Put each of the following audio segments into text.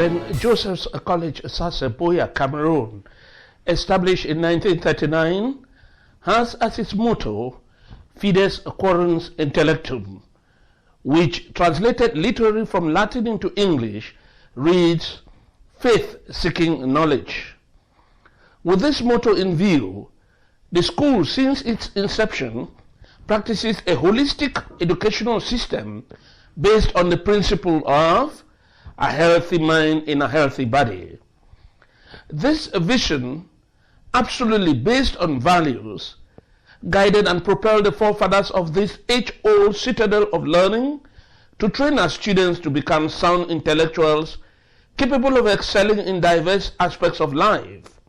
St. Joseph's College, Saseboya, Cameroon, established in 1939, has as its motto, Fides Quorens Intellectum, which translated literally from Latin into English reads, faith seeking knowledge. With this motto in view, the school since its inception practices a holistic educational system based on the principle of a healthy mind in a healthy body. This vision, absolutely based on values, guided and propelled the forefathers of this age-old citadel of learning to train our students to become sound intellectuals capable of excelling in diverse aspects of life.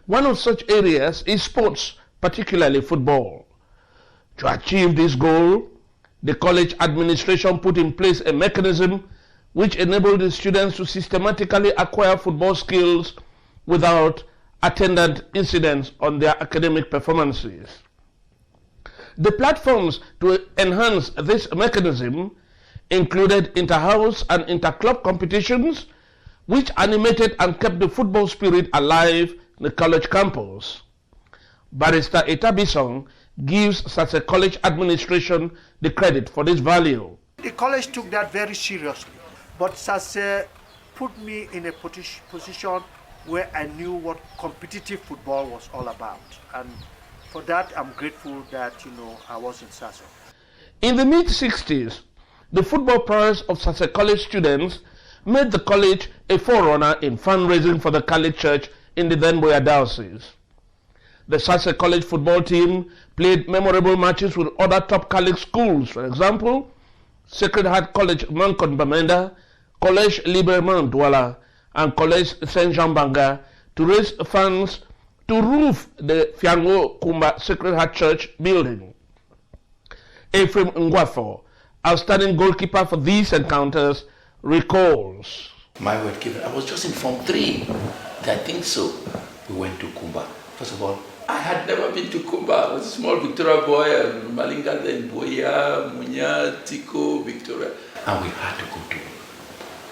One of such areas is sports, particularly football. To achieve this goal, the college administration put in place a mechanism which enabled the students to systematically acquire football skills without attendant incidents on their academic performances. The platforms to enhance this mechanism included inter-house and inter-club competitions, which animated and kept the football spirit alive in the college campus. Barrister Etabisong gives Sase College administration the credit for this value. The college took that very seriously, but Sase put me in a position where I knew what competitive football was all about, and for that I'm grateful that I was in Sase. In the mid-60s, the football prowess of Sase College students made the college a forerunner in fundraising for the Catholic Church in the then Boya Diocese. The Sase College football team played memorable matches with other top Catholic schools, for example, Sacred Heart College Mankon Bamenda, College Liberman Douala, and College Saint Jean Banga to raise funds to roof the Fiango Kumba Sacred Heart Church building. Ephraim Ngwafo, outstanding goalkeeper for these encounters, recalls. My word given, I was just in Form 3. I think so. We went to Kumba. First of all, I had never been to Kumba. I was a small Victoria boy, and Malinga, then Boya, Munya, Tico, Victoria. And we had to go to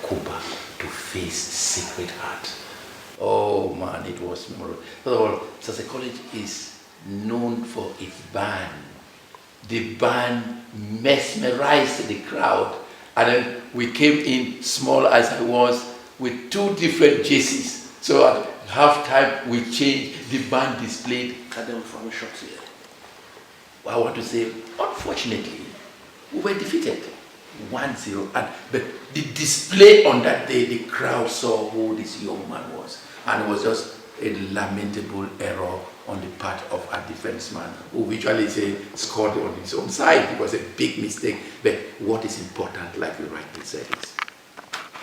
Kumba to face Sacred Heart. Oh man, it was memorable. First of all, Sase College is known for its band. The band mesmerized the crowd. And then we came in, small as I was, with 2 different jerseys. So at halftime, we changed, the band displayed Cadel from shots here. I want to say, unfortunately, we were defeated 1-0. But the display on that day, the crowd saw who this young man was. And it was just a lamentable error on the part of a defenseman who usually scored on his own side. It was a big mistake. But what is important, like you rightly said, is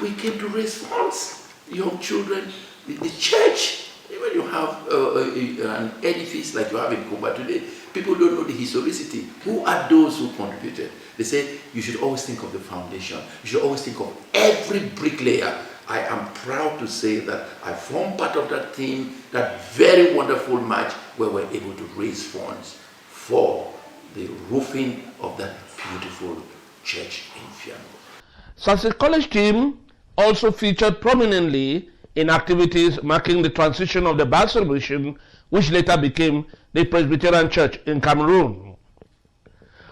we came to raise funds, young children, the church. When you have an edifice like you have in Kumba today, people don't know the historicity. Who are those who contributed? They say you should always think of the foundation. You should always think of every bricklayer. I am proud to say that I formed part of that team, that very wonderful match where we were able to raise funds for the roofing of that beautiful church in Fiango. Sase College team also featured prominently in activities marking the transition of the Basel Mission, which later became the Presbyterian Church in Cameroon.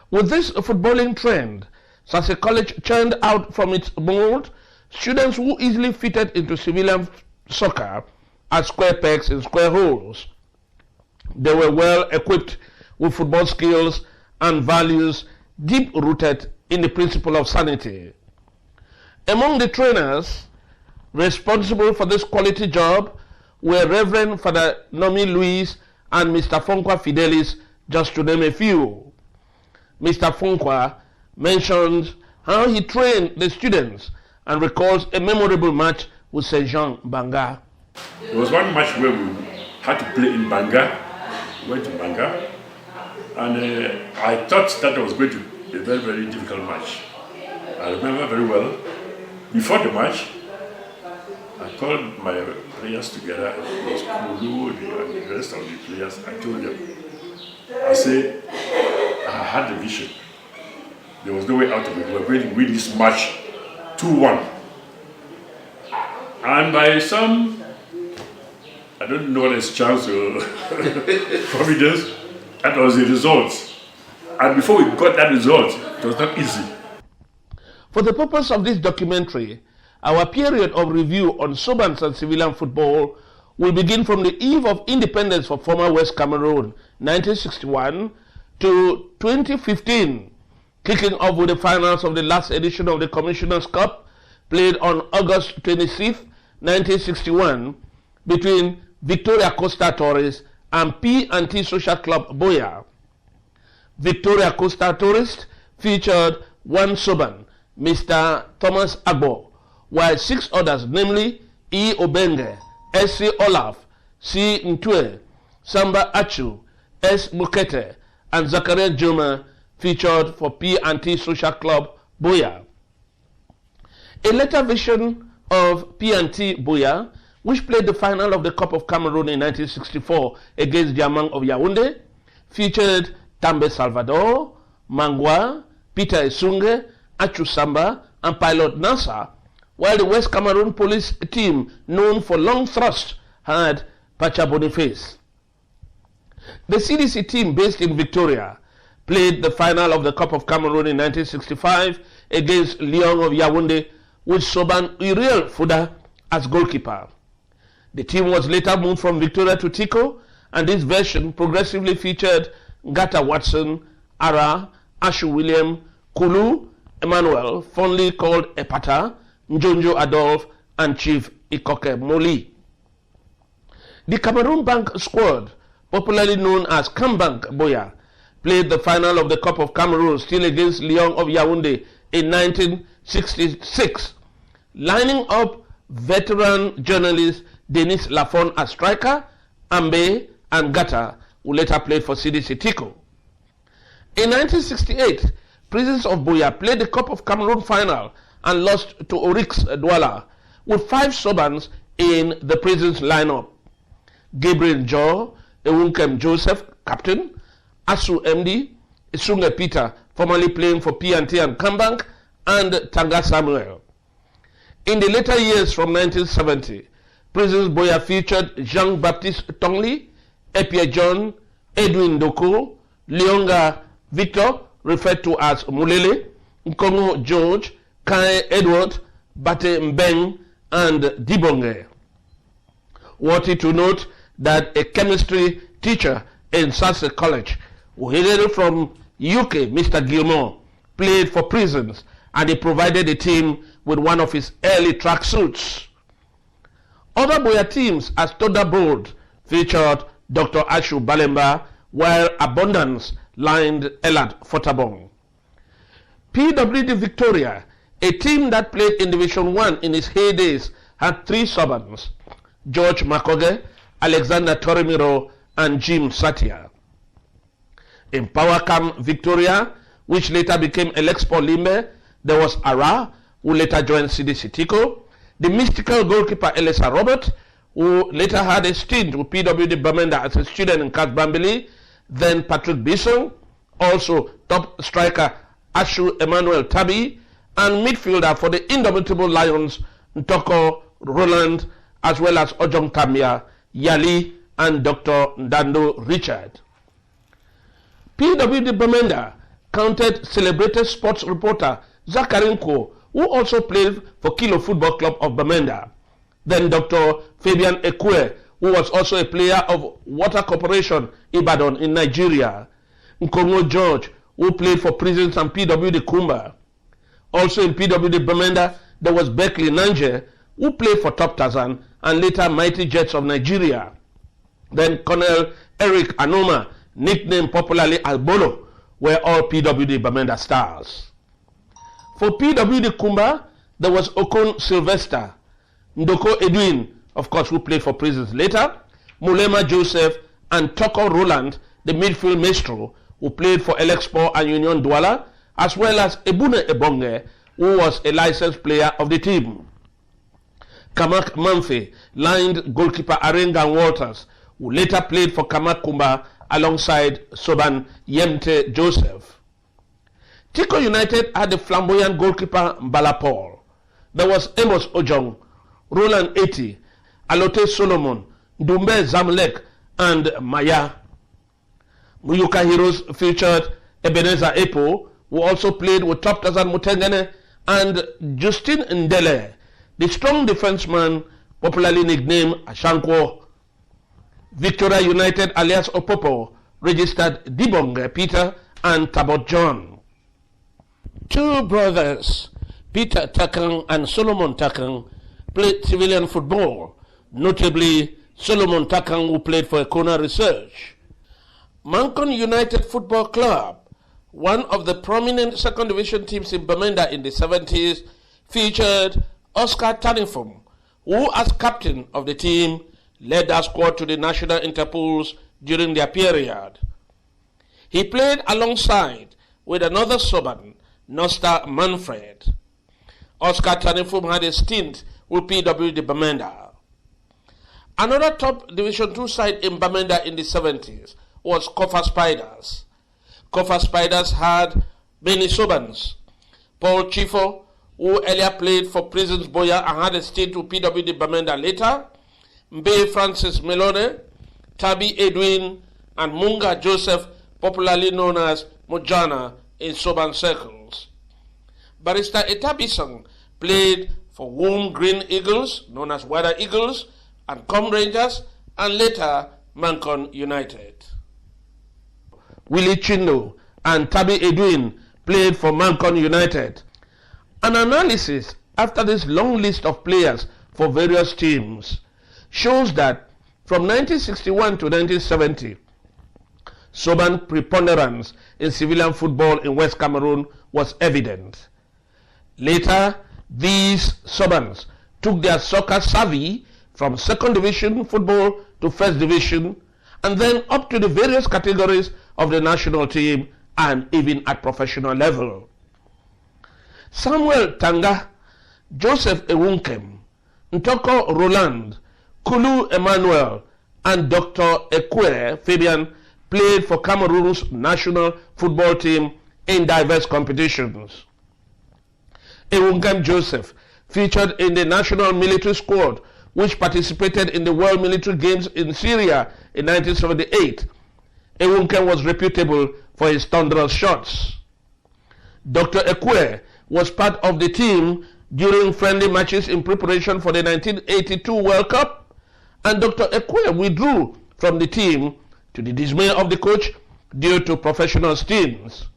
With this footballing trend, Sase College churned out from its mold students who easily fitted into civilian soccer as square pegs in square holes. They were well equipped with football skills and values deep-rooted in the principle of sanity. Among the trainers responsible for this quality job were Reverend Father Nomi Luis and Mr. Fonkwa Fidelis, just to name a few. Mr. Fonkwa mentioned how he trained the students and recalls a memorable match with Saint Jean Banga. There was one match where we had to play in Banga. We went to Banga, and I thought that was going to be a very, very difficult match. I remember very well, before the match, I called my players together, it was Kulu and the rest of the players. I told them, I said, I had the vision. There was no way out of it. We were going to win this match 2-1. And by some, I don't know whether it's chance or providence, that was the result. And before we got that result, it was not easy. For the purpose of this documentary, our period of review on SOBANS and civilian football will begin from the eve of independence for former West Cameroon, 1961, to 2015, kicking off with the finals of the last edition of the Commissioners' Cup, played on August 26, 1961, between Victoria Costa Tourist and P&T Social Club Boya. Victoria Costa Tourist featured one Soban, Mr. Thomas Agbo, while 6 others, namely E. Obenge, S.C. Olaf, C. Ntue, Samba Achu, S. Mukete, and Zakaria Juma featured for P&T Social Club Boya. A later version of P&T Boya, which played the final of the Cup of Cameroon in 1964 against Diamant of Yaoundé, featured Tambe Salvador, Mangwa, Peter Esunge, Achu Samba, and Pilot Nasa, while the West Cameroon police team, known for long thrust, had Pacha Boniface. The CDC team, based in Victoria, played the final of the Cup of Cameroon in 1965 against Lion of Yaoundé, with Soban Uriel Fuda as goalkeeper. The team was later moved from Victoria to Tico, and this version progressively featured Gata Watson, Ara, Ashu William, Kulu, Emmanuel, fondly called Epata, Njonjo Adolphe, and Chief Ikoke Moli. The Cameroon Bank squad, popularly known as Cambank Boya, played the final of the Cup of Cameroon still against Lion of Yaoundé in 1966, lining up veteran journalist Denis Lafon as striker, Ambe and Gata, who later played for CDC Tico. In 1968, Prisons of Boya played the Cup of Cameroon final and lost to Oryx Douala, with 5 Sobans in the Prisons lineup: Gabriel Joe, Ewunkem Joseph, captain, Asu MD, Isunge Peter, formerly playing for P&T and Cambank, and Tanga Samuel. In the later years from 1970, Prisons Boya featured Jean-Baptiste Tongli, Epie John, Edwin Doko, Leonga Victor, referred to as Mulele, Nkongo George, Kai Edward, Bate Mbeng, and Dibonge. Worthy to note that a chemistry teacher in Sussex College, who hailed from UK, Mr. Gilmore, played for Prisons, and he provided the team with one of his early track suits. Other Boya teams as Toda Bold featured Dr. Ashu Balemba, while Abundance lined Elad Fotabong. PWD Victoria, a team that played in Division 1 in its heydays, had 3 Sobans: George Makoge, Alexander Torimiro, and Jim Satya. In Powercam Victoria, which later became Elexpo Limbe, there was Ara, who later joined CDC Tico, the mystical goalkeeper Elisa Robert, who later had a stint with PWD Bamenda as a student in Kasbambili, then Patrick Bisson, also top striker Ashu Emmanuel Tabi, and midfielder for the indomitable Lions Ntoko Roland, as well as Ojong Tamia, Yali, and Dr. Ndando Richard. PWD Bamenda counted celebrated sports reporter Zakarinko, who also played for Kilo Football Club of Bamenda. Then Dr. Fabian Ekwe, who was also a player of Water Corporation Ibadan in Nigeria. Nkongo George, who played for Prisons and PWD Kumba. Also in PWD Bamenda, there was Berkeley Nanje, who played for Top Tazan and later Mighty Jets of Nigeria. Then Colonel Eric Anoma, nicknamed popularly Albolo, were all PWD Bamenda stars. For PWD Kumba, there was Okon Sylvester, Ndoko Edwin, of course, who played for Prisons later, Mulema Joseph, and Toko Roland, the midfield maestro, who played for Elexpo and Union Douala, as well as Ebune Ebonge, who was a licensed player of the team. Kamak Manfe lined goalkeeper Arengan Walters, who later played for Kamak Kumba alongside Soban Yemte Joseph. Tico United had the flamboyant goalkeeper Mbala Paul. There was Amos Ojong, Roland Eti, Alote Solomon, Dumbe Zamlek, and Maya. Muyuka Heroes featured Ebenezer Epo, who also played with Top Tazan Mutengene, and Justin Ndele, the strong defenseman popularly nicknamed Ashankwo. Victoria United alias Opopo registered Dibonge Peter and Tabot John. Two brothers, Peter Takang and Solomon Takang, played civilian football, notably Solomon Takang, who played for Ekona Research. Mancon United Football Club, one of the prominent second division teams in Bamenda in the 70s, featured Oscar Tanifum, who as captain of the team led their squad to the national interpools during their period. He played alongside with another Soban, Nosta Manfred. Oscar Tanifum had a stint with PW de Bamenda. Another top Division 2 side in Bamenda in the 70s was Kofa Spiders. Kofa Spiders had many Sobans. Paul Chifo, who earlier played for Prisons Boya and had a stint with PW de Bamenda later, Mbe Francis Melone, Tabi Edwin, and Munga Joseph, popularly known as Mojana in Soban circles. Barrister Etabisang played for Womb Green Eagles, known as Weather Eagles, and Com Rangers, and later Mancon United. Willie Chindo and Tabi Edwin played for Mancon United. An analysis after this long list of players for various teams shows that from 1961 to 1970, Soban preponderance in civilian football in West Cameroon was evident. Later, these Sobans took their soccer savvy from second division football to first division, and then up to the various categories of the national team and even at professional level. Samuel Tanga, Joseph Ewunkem, Ntoko Roland, Kulu Emmanuel, and Dr. Ekwe Fabian played for Cameroon's national football team in diverse competitions. Ewunkem Joseph featured in the national military squad which participated in the World Military Games in Syria in 1978. Ewunkem was reputable for his thunderous shots. Dr. Ekwe was part of the team during friendly matches in preparation for the 1982 World Cup, and Dr. Ekwe withdrew from the team to the dismay of the coach due to professional stints.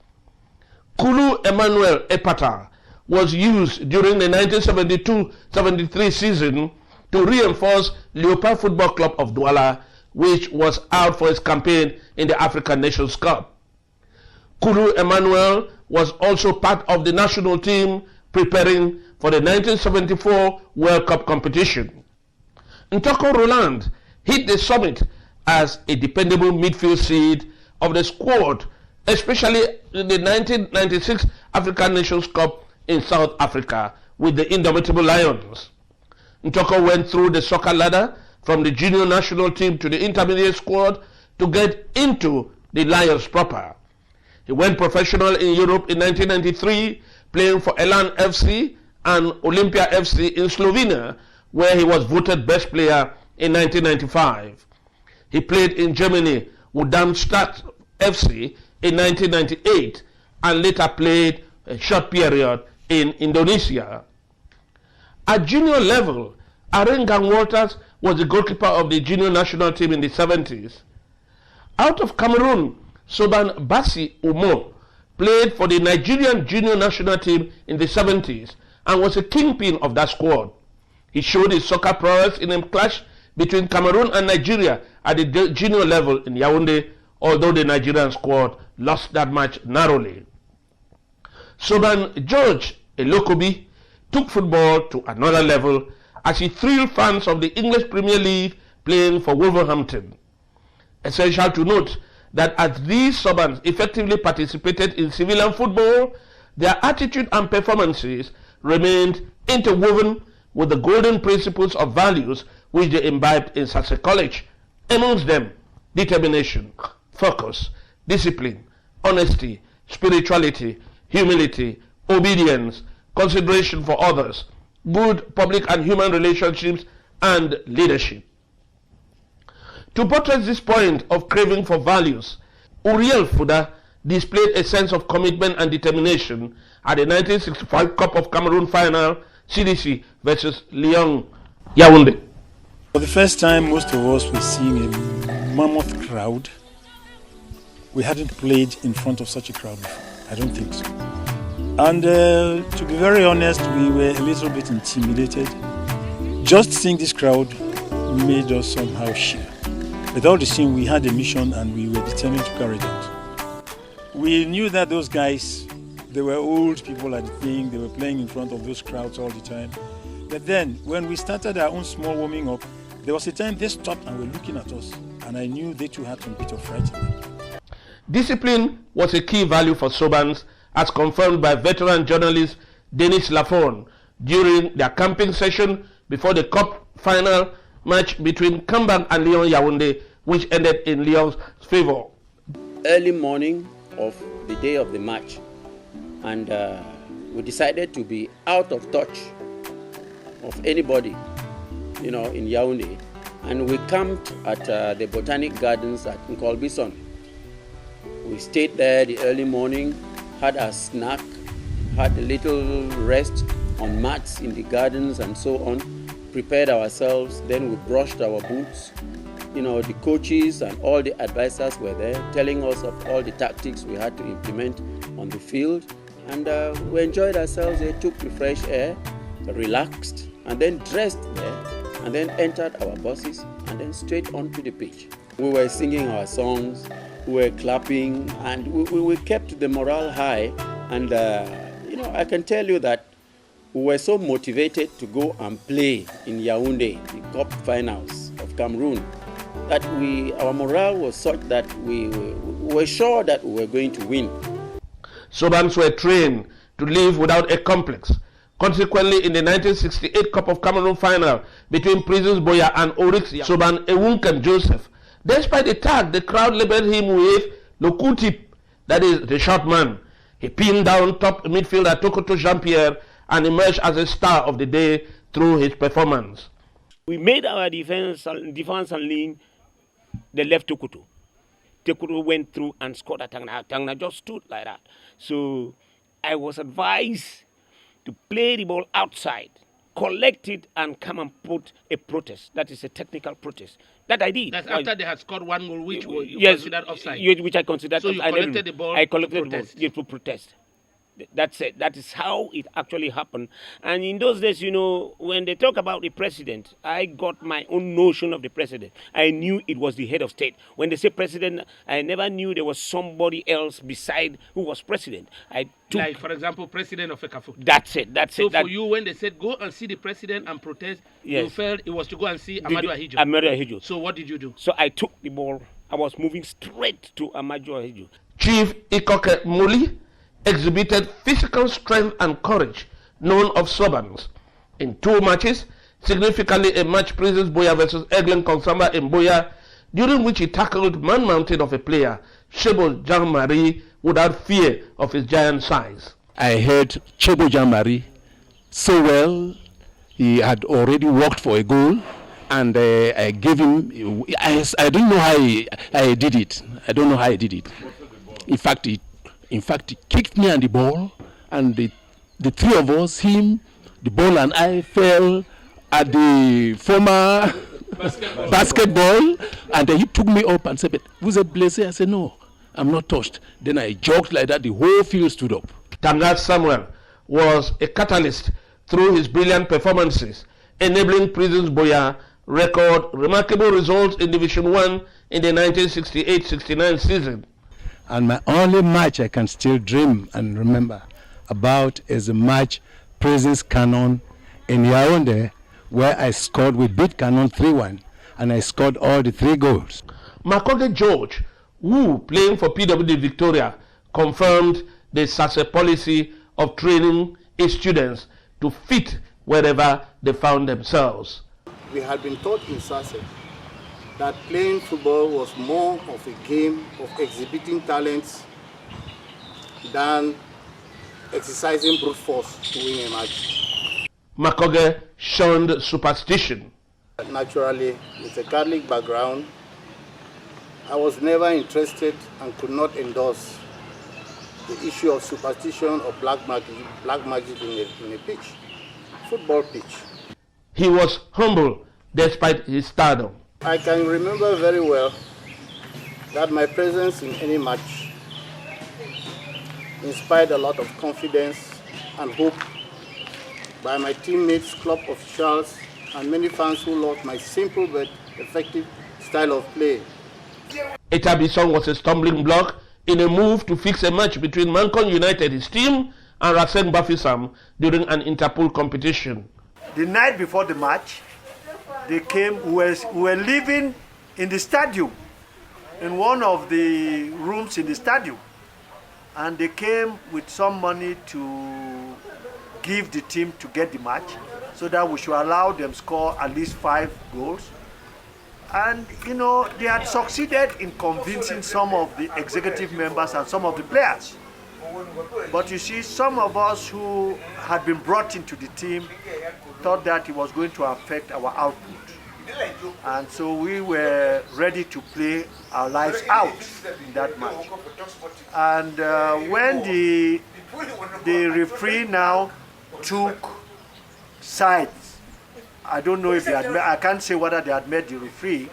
Kulu Emmanuel Epata was used during the 1972-73 season to reinforce Leopard Football Club of Douala, which was out for its campaign in the African Nations Cup. Kulu Emmanuel was also part of the national team preparing for the 1974 World Cup competition. Ntoko Roland hit the summit as a dependable midfield seed of the squad, especially in the 1996 African Nations Cup in South Africa with the Indomitable Lions. Ntoko went through the soccer ladder from the junior national team to the intermediate squad to get into the Lions proper. He went professional in Europe in 1993, playing for Elan FC and Olympia FC in Slovenia, where he was voted best player in 1995. He played in Germany with Darmstadt FC in 1998 and later played a short period in Indonesia. At junior level, Arengang Walters was the goalkeeper of the junior national team in the 70s. Out of Cameroon, Soban Basi Umo played for the Nigerian junior national team in the 70s and was a kingpin of that squad. He showed his soccer prowess in a clash between Cameroon and Nigeria at the junior level in Yaoundé, although the Nigerian squad lost that match narrowly. Soban George Elokobi took football to another level as he thrilled fans of the English Premier League playing for Wolverhampton. Essential to note that as these Sobans effectively participated in civilian football, their attitude and performances remained interwoven with the golden principles of values which they imbibed in such a college, amongst them determination, focus, discipline, honesty, spirituality, humility, obedience, consideration for others, good public and human relationships, and leadership. To buttress this point of craving for values, Uriel Fuda displayed a sense of commitment and determination at the 1965 Cup of Cameroon final, CDC versus Lyon Yaoundé. For the first time, most of us were seeing a mammoth crowd. We hadn't played in front of such a crowd before. I don't think so. And to be very honest, we were a little bit intimidated. Just seeing this crowd made us somehow share. With all the same, we had a mission and we were determined to carry it out. We knew that those guys, they were old people at the thing, they were playing in front of those crowds all the time. But then, when we started our own small warming up, there was a time they stopped and were looking at us, and I knew they too had some bit of fright in them. Discipline was a key value for SOBANS, as confirmed by veteran journalist Denis Lafon during their camping session before the cup final match between Kambang and Lyon Yaoundé, which ended in Lyon's favor. Early morning of the day of the match, and we decided to be out of touch of anybody, in Yaoundé, and we camped at the Botanic Gardens at Nkolbison. We stayed there the early morning, had a snack, had a little rest on mats in the gardens and so on, prepared ourselves, then we brushed our boots. The coaches and all the advisors were there telling us of all the tactics we had to implement on the field, and we enjoyed ourselves. They took the fresh air, relaxed, and then dressed there, and then entered our buses, and then straight onto the pitch. We were singing our songs, we were clapping, and we kept the morale high. And I can tell you that we were so motivated to go and play in Yaoundé, the cup finals of Cameroon, that our morale was such that we were sure that we were going to win. SOBANS were trained to live without a complex. Consequently, in the 1968 Cup of Cameroon final between Prisons Boya and Oryx Soban Ewunkan Joseph, despite the tag, the crowd labeled him with Lokutip, that is the short man. He pinned down top midfielder Tokoto Jean-Pierre and emerged as a star of the day through his performance. We made our defense and lean the left Tokoto. Tokoto went through and scored a Tangna. Tangna just stood like that. So I was advised to play the ball outside, collect it, and come and put a protest. That is a technical protest. That I did. That's after they had scored one goal, which you considered offside. Which I considered. So you collected the ball. I collected the ball to protest. That's it. That is how it actually happened. And in those days, when they talk about the president, I got my own notion of the president. I knew it was the head of state. When they say president, I never knew there was somebody else beside who was president. Like, for example, president of ECAFO. That's it. So for you, when they said go and see the president and protest, yes, you felt it was to go and see Amadou Ahidjo. Amadou Ahidjo. So what did you do? So I took the ball. I was moving straight to Amadou Ahidjo. Chief Ikoke Muli exhibited physical strength and courage known of SOBANS. In 2 matches, significantly a match Prisons Boya versus Eglen Konsamba in Boya, during which he tackled man-mounted of a player, Chebo Jean-Marie, without fear of his giant size. I heard Chebo Jean-Marie so well. He had already worked for a goal, and I gave him, I don't know how I did it. I don't know how I did it. In fact, he kicked me on the ball, and the three of us, him, the ball, and I fell at the former basketball, and then he took me up and said, "But vous êtes blessé?" I said, "No, I'm not touched." Then I jogged like that, the whole field stood up. Tangat Samuel was a catalyst through his brilliant performances, enabling Prisons Boya record remarkable results in Division 1 in the 1968-69 season. And my only match I can still dream and remember about is a match Prisons Canon in Yaoundé, where I scored, we beat Canon 3-1, and I scored all the 3 goals. Makoge George, who, playing for PWD Victoria, confirmed the SASE policy of training its students to fit wherever they found themselves. We had been taught in SASE that playing football was more of a game of exhibiting talents than exercising brute force to win a match. Makoge shunned superstition. Naturally, with a Catholic background, I was never interested and could not endorse the issue of superstition or black magic in a pitch, football pitch. He was humble despite his stardom. I can remember very well that my presence in any match inspired a lot of confidence and hope by my teammates, club officials, and many fans who loved my simple but effective style of play. Etabison was a stumbling block in a move to fix a match between Mancon United, his team, and Rasen Bafisam during an Interpol competition. The night before the match, they came, we were living in the stadium, in one of the rooms in the stadium. And they came with some money to give the team to get the match, so that we should allow them score at least 5 goals. And you know, they had succeeded in convincing some of the executive members and some of the players. But you see, some of us who had been brought into the team thought that it was going to affect our output. And so we were ready to play our lives out in that match. And when the referee now took sides, I don't know if they had I can't say whether they had met the referee,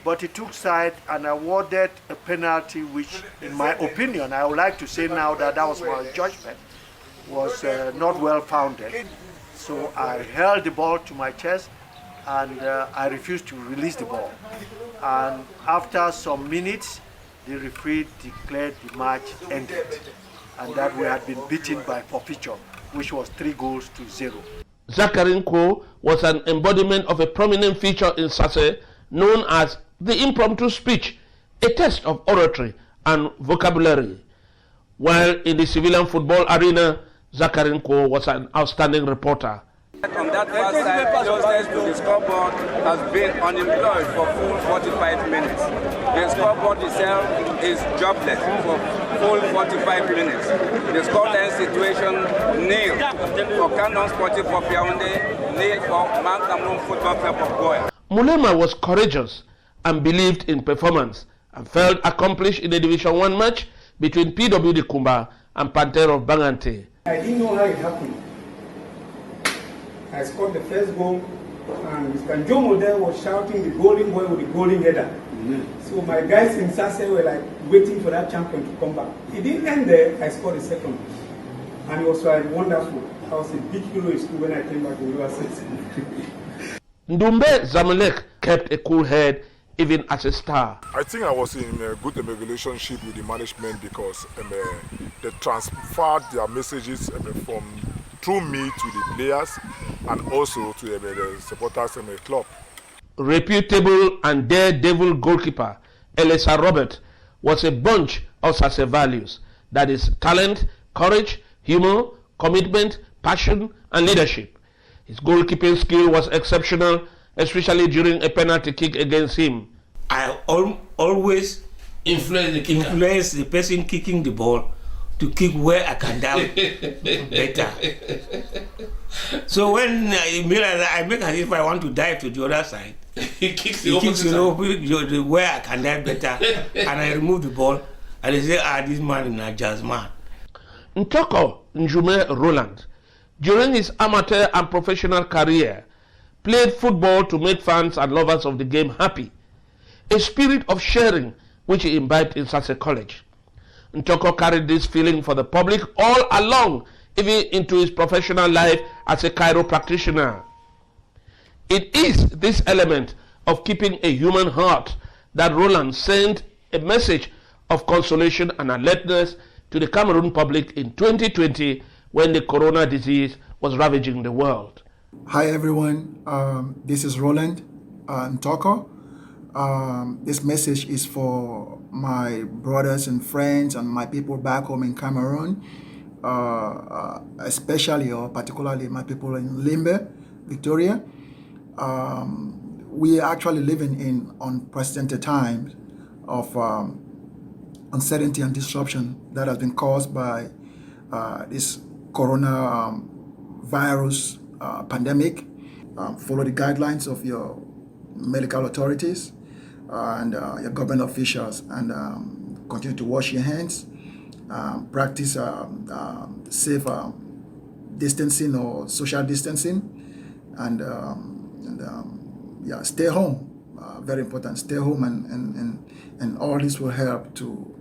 but he took side and awarded a penalty which, in my opinion, I would like to say now that that was my judgment, was not well founded. So I held the ball to my chest and I refused to release the ball. And after some minutes, the referee declared the match ended and that we had been beaten by forfeiture, which was 3-0. Zakarinko was an embodiment of a prominent feature in Sase known as the impromptu speech, a test of oratory and vocabulary. While in the civilian football arena, Zakarinko was an outstanding reporter. On that far side, closest to the scoreboard, has been unemployed for full 45 minutes. The scoreboard itself is jobless for full 45 minutes. The scoreline situation, nil for Canon Sportive of Yaoundé, nil for Mount Cameroon Football Club of Goya. Mulema was courageous and believed in performance and felt accomplished in a Division 1 match between PWD Kumba and Panther of Bangante. I didn't know how it happened. I scored the first goal, and Mr. Njomo there was shouting the golden boy with the golden header. So my guys in Sase were like waiting for that champion to come back. It didn't end there. I scored the second, and it was like wonderful. I was a big hero in school when I came back to University. Ndumbe Zamalek kept a cool head even as a star. I think I was in a good relationship with the management because they transferred their messages from through me to the players and also to the supporters in the club. Reputable and daredevil goalkeeper Elisa Robert was a bunch of Sase values, that is talent, courage, humor, commitment, passion and leadership. His goalkeeping skill was exceptional, especially during a penalty kick against him. I always influence the person kicking the ball to kick where I can dive better. So when I make as if I want to dive to the other side, he kicks where I can dive better, and I remove the ball, and they say, this man is a jazz man. Ntoko Njume Roland, during his amateur and professional career, played football to make fans and lovers of the game happy, a spirit of sharing which he imbibed in Sase College. Ntoko carried this feeling for the public all along, even into his professional life as a Cairo practitioner. It is this element of keeping a human heart that Roland sent a message of consolation and alertness to the Cameroon public in 2020 when the corona disease was ravaging the world. Hi everyone, this is Roland Ntoko. This message is for my brothers and friends and my people back home in Cameroon, especially or particularly my people in Limbe, Victoria. We are actually living in unprecedented times of uncertainty and disruption that has been caused by this corona virus pandemic. Follow the guidelines of your medical authorities and your government officials, and continue to wash your hands. Practice safe distancing or social distancing, and yeah, stay home. Very important. Stay home, and all this will help to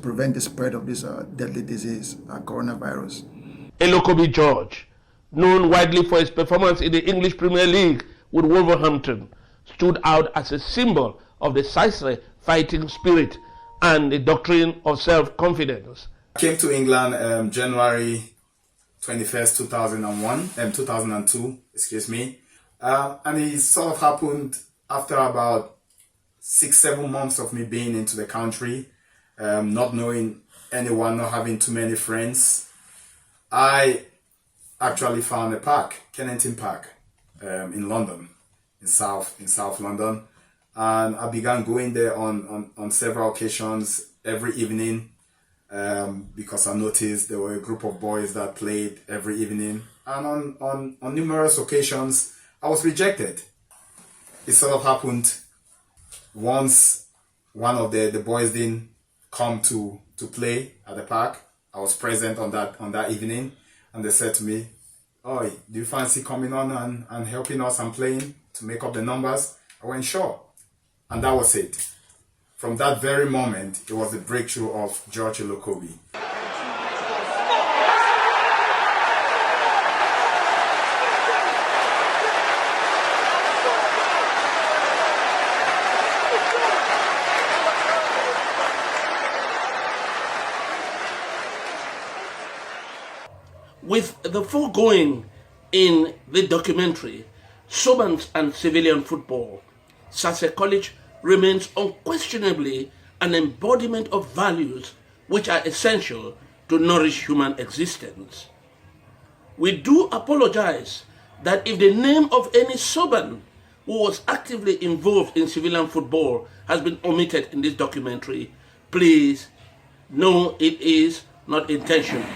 prevent the spread of this deadly disease, coronavirus. Elokobi George, known widely for his performance in the English Premier League with Wolverhampton, stood out as a symbol of the Saise fighting spirit and the doctrine of self-confidence. I came to England January 21st, 2002, excuse me. And it sort of happened after about 6-7 months of me being into the country, not knowing anyone, not having too many friends. I actually found a park, Kennington Park, in London, in South London. And I began going there on several occasions every evening, because I noticed there were a group of boys that played every evening. And on numerous occasions, I was rejected. It sort of happened once one of the boys didn't come to play at the park. I was present on that evening, and they said to me, "Oh, do you fancy coming on and helping us and playing to make up the numbers?" I went, "Sure." And that was it. From that very moment, it was the breakthrough of George Elokobi. With the foregoing in the documentary, SOBANS and Civilian Football, Sasse College remains unquestionably an embodiment of values which are essential to nourish human existence. We do apologize that if the name of any SOBAN who was actively involved in civilian football has been omitted in this documentary, please know it is not intentional.